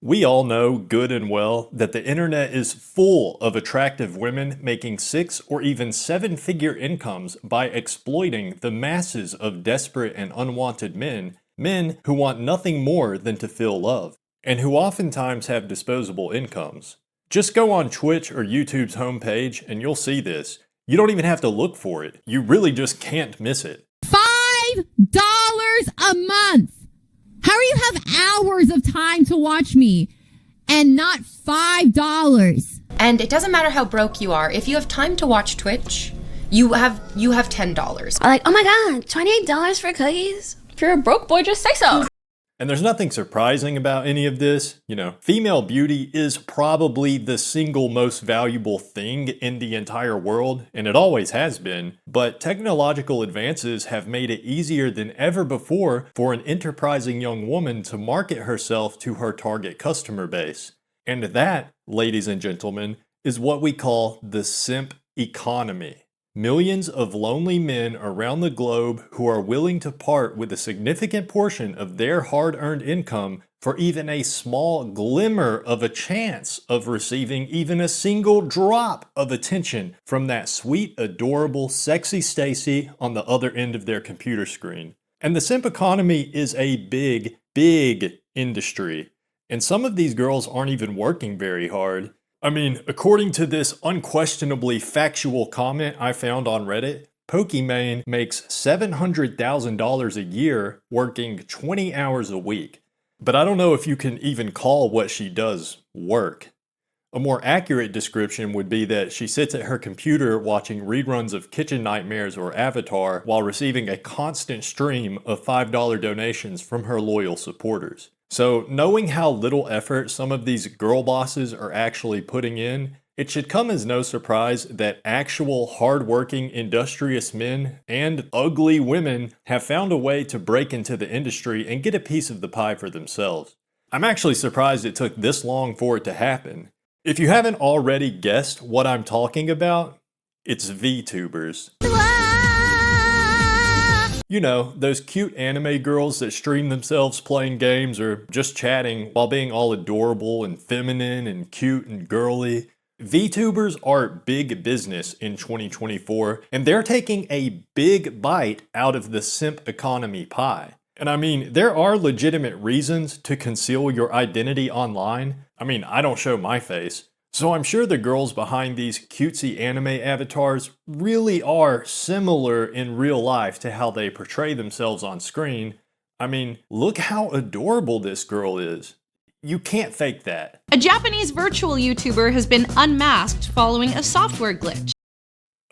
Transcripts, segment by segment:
We all know good and well that the internet is full of attractive women making 6 or even 7-figure incomes by exploiting the masses of desperate and unwanted men who want nothing more than to feel love, and who oftentimes have disposable incomes. Just go on Twitch or YouTube's homepage and you'll see this. You don't even have to look for it. You really just can't miss it. $5 a month. How do you have hours of time to watch me and not $5? And it doesn't matter how broke you are. If you have time to watch Twitch, you have $10. Like, oh my god, $28 for cookies? If you're a broke boy, just say so. And there's nothing surprising about any of this. You know, female beauty is probably the single most valuable thing in the entire world, and it always has been. But technological advances have made it easier than ever before for an enterprising young woman to market herself to her target customer base. And that, ladies and gentlemen, is what we call the SIMP economy. Millions of lonely men around the globe who are willing to part with a significant portion of their hard-earned income for even a small glimmer of a chance of receiving even a single drop of attention from that sweet, adorable, sexy Stacy on the other end of their computer screen. And the simp economy is a big, big industry. And some of these girls aren't even working very hard. I mean, according to this unquestionably factual comment I found on Reddit, Pokimane makes $700,000 a year working 20 hours a week. But I don't know if you can even call what she does work. A more accurate description would be that she sits at her computer watching reruns of Kitchen Nightmares or Avatar while receiving a constant stream of $5 donations from her loyal supporters. So, knowing how little effort some of these girl bosses are actually putting in, it should come as no surprise that actual hardworking, industrious men and ugly women have found a way to break into the industry and get a piece of the pie for themselves. I'm actually surprised it took this long for it to happen. If you haven't already guessed what I'm talking about, it's VTubers. You know, those cute anime girls that stream themselves playing games or just chatting while being all adorable and feminine and cute and girly. VTubers are big business in 2024, and they're taking a big bite out of the simp economy pie. And I mean, there are legitimate reasons to conceal your identity online. I mean, I don't show my face. So I'm sure the girls behind these cutesy anime avatars really are similar in real life to how they portray themselves on screen. I mean, look how adorable this girl is. You can't fake that. A Japanese virtual YouTuber has been unmasked following a software glitch.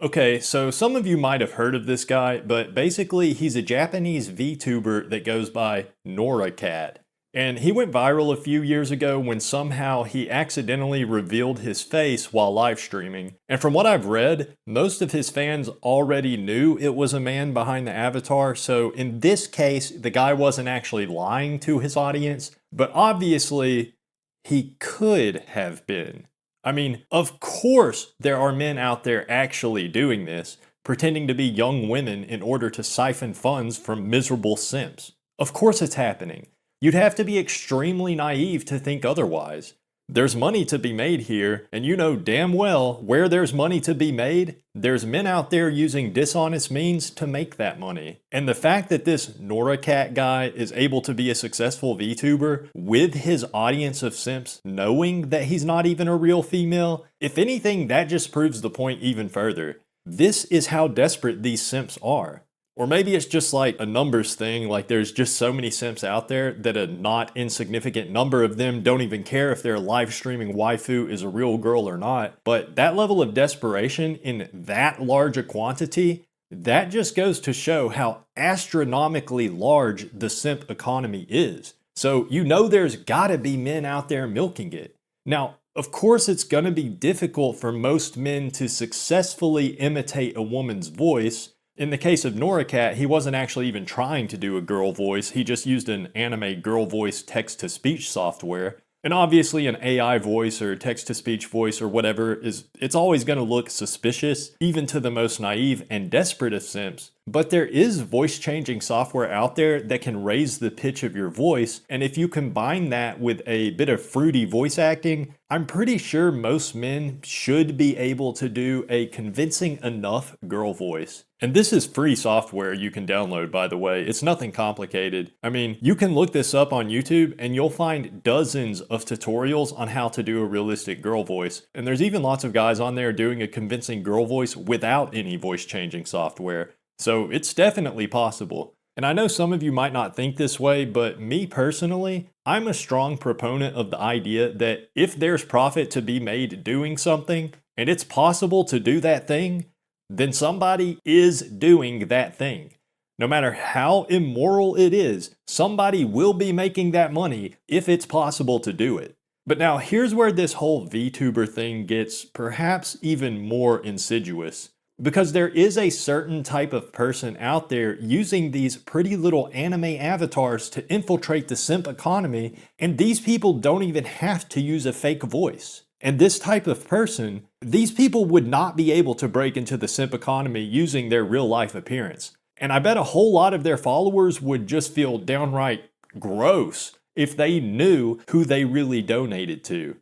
Okay, so some of you might have heard of this guy, but basically he's a Japanese VTuber that goes by NoraCat. And he went viral a few years ago when somehow he accidentally revealed his face while live streaming. And from what I've read, most of his fans already knew it was a man behind the avatar, so in this case, the guy wasn't actually lying to his audience, but obviously, he could have been. I mean, of course there are men out there actually doing this, pretending to be young women in order to siphon funds from miserable simps. Of course it's happening. You'd have to be extremely naive to think otherwise. There's money to be made here, and you know damn well where there's money to be made, there's men out there using dishonest means to make that money. And the fact that this NoraCat guy is able to be a successful VTuber with his audience of simps knowing that he's not even a real female, if anything, that just proves the point even further. This is how desperate these simps are. Or maybe it's just like a numbers thing, like there's just so many simps out there that a not insignificant number of them don't even care if their live streaming waifu is a real girl or not. But that level of desperation in that large a quantity, that just goes to show how astronomically large the simp economy is. So you know there's gotta be men out there milking it. Now, of course it's gonna be difficult for most men to successfully imitate a woman's voice. In the case of NoraCat, he wasn't actually even trying to do a girl voice, he just used an anime girl voice text-to-speech software. And obviously an AI voice or text-to-speech voice or whatever it's always going to look suspicious, even to the most naive and desperate of simps. But there is voice changing software out there that can raise the pitch of your voice, and if you combine that with a bit of fruity voice acting, I'm pretty sure most men should be able to do a convincing enough girl voice. And this is free software you can download, by the way. It's nothing complicated. I mean, you can look this up on YouTube and you'll find dozens of tutorials on how to do a realistic girl voice. And there's even lots of guys on there doing a convincing girl voice without any voice changing software. So it's definitely possible. And I know some of you might not think this way, but me personally, I'm a strong proponent of the idea that if there's profit to be made doing something, and it's possible to do that thing, then somebody is doing that thing. No matter how immoral it is, somebody will be making that money if it's possible to do it. But now here's where this whole VTuber thing gets perhaps even more insidious. Because there is a certain type of person out there using these pretty little anime avatars to infiltrate the simp economy, and these people don't even have to use a fake voice. And this type of person, these people would not be able to break into the simp economy using their real life appearance. And I bet a whole lot of their followers would just feel downright gross if they knew who they really donated to.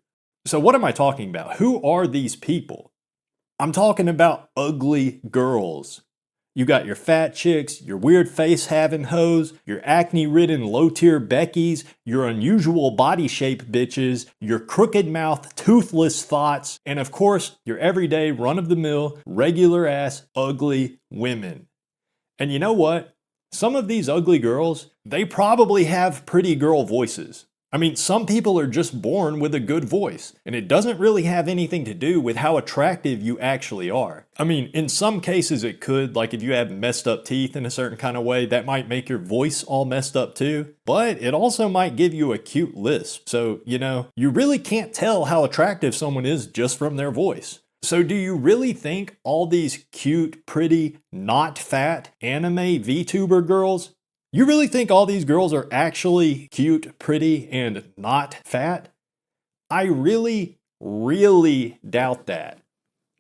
So what am I talking about? Who are these people? I'm talking about ugly girls. You got your fat chicks, your weird face having hoes, your acne ridden low tier Beckys, your unusual body shape bitches, your crooked mouth toothless thoughts, and of course your everyday run of the mill regular ass ugly women. And you know what? Some of these ugly girls, they probably have pretty girl voices. I mean, some people are just born with a good voice, and it doesn't really have anything to do with how attractive you actually are. I mean, in some cases it could, like if you have messed up teeth in a certain kind of way, that might make your voice all messed up too. But it also might give you a cute lisp. So, you really can't tell how attractive someone is just from their voice. So do you really think all these cute, pretty, not fat anime VTuber girls, you really think all these girls are actually cute, pretty, and not fat? I really, really doubt that.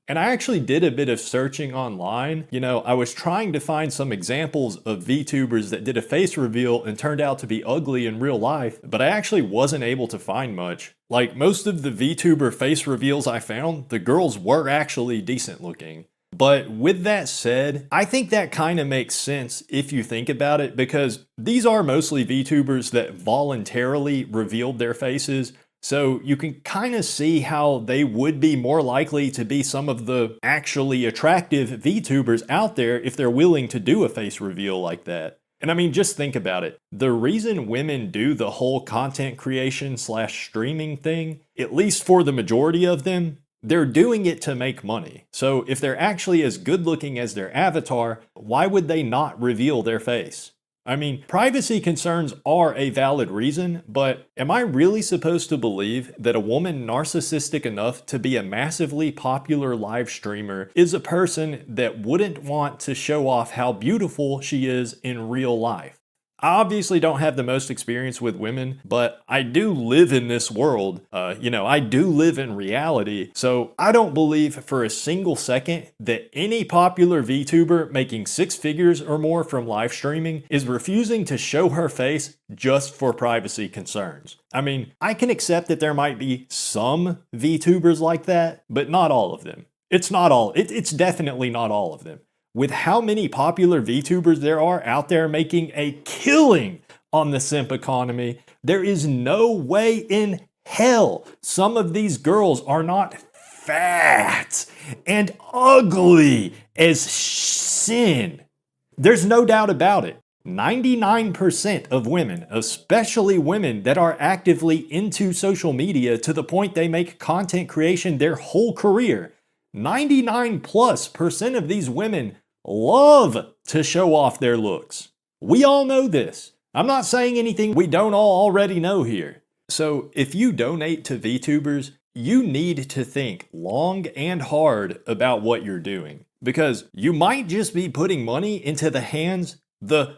And I actually did a bit of searching online. I was trying to find some examples of VTubers that did a face reveal and turned out to be ugly in real life, but I actually wasn't able to find much. Like most of the VTuber face reveals I found, the girls were actually decent looking. But with that said, I think that kind of makes sense if you think about it, because these are mostly VTubers that voluntarily revealed their faces, so you can kind of see how they would be more likely to be some of the actually attractive VTubers out there if they're willing to do a face reveal like that. And I mean, just think about it. The reason women do the whole content creation / streaming thing, at least for the majority of them, they're doing it to make money. So if they're actually as good looking as their avatar, why would they not reveal their face? I mean, privacy concerns are a valid reason, but am I really supposed to believe that a woman narcissistic enough to be a massively popular live streamer is a person that wouldn't want to show off how beautiful she is in real life? I obviously don't have the most experience with women, but I do live in this world. I do live in reality. So I don't believe for a single second that any popular VTuber making 6 figures or more from live streaming is refusing to show her face just for privacy concerns. I mean, I can accept that there might be some VTubers like that, but not all of them. It's definitely not all of them. With how many popular VTubers there are out there making a killing on the simp economy, there is no way in hell some of these girls are not fat and ugly as sin. There's no doubt about it. 99% of women, especially women that are actively into social media to the point they make content creation their whole career, 99+% of these women love to show off their looks. We all know this. I'm not saying anything we don't all already know here. So if you donate to VTubers, you need to think long and hard about what you're doing, because you might just be putting money into the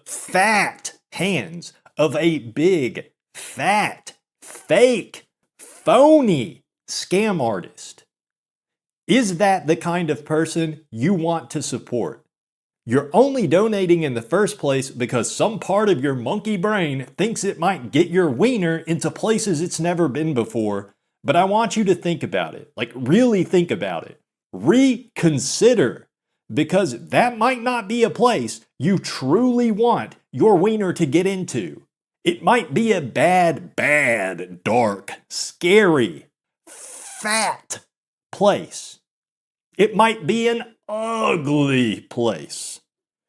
fat hands of a big, fat, fake, phony scam artist. Is that the kind of person you want to support? You're only donating in the first place because some part of your monkey brain thinks it might get your wiener into places it's never been before. But I want you to think about it. Like, really think about it. Reconsider. Because that might not be a place you truly want your wiener to get into. It might be a bad, dark, scary, fat place. It might be an ugly place.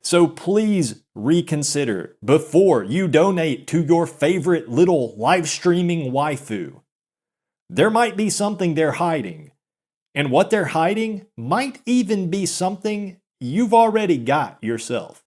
So please reconsider before you donate to your favorite little live streaming waifu. There might be something they're hiding. And what they're hiding might even be something you've already got yourself.